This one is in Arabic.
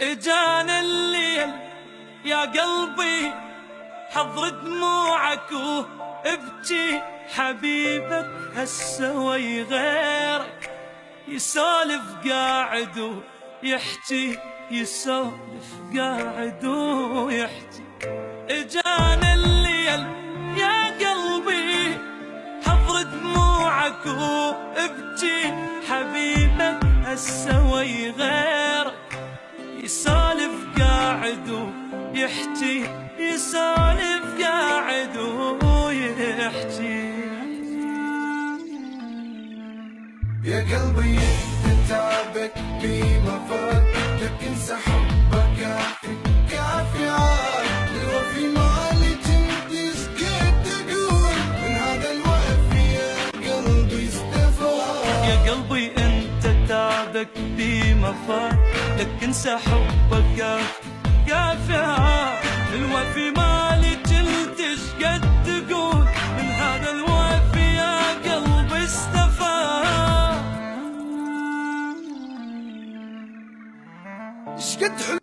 اجانا الليل يا قلبي حضر دموعك وابكي، حبيبك هالسوي غيرك يسولف قاعد ويحكي، يسولف قاعد ويحكي. اجانا الليل يا قلبي حضر دموعك وابكي، حبيبك هالسوي غيرك يسولف قاعد ويحكي، يسولف قاعد ويحكي. يا قلبي انت تعبك بما فات، لكن حبك كافي عاد. الوفي مالك انت سكت تقول، من هذا الوفي يا قلبي استفاد. يا قلبي انت تعبك بما فات، لكن حبك كافي عاد. الوفي مالك انت سكت تقول، من هذا الوفي يا قلبي استفاد. شقد حلو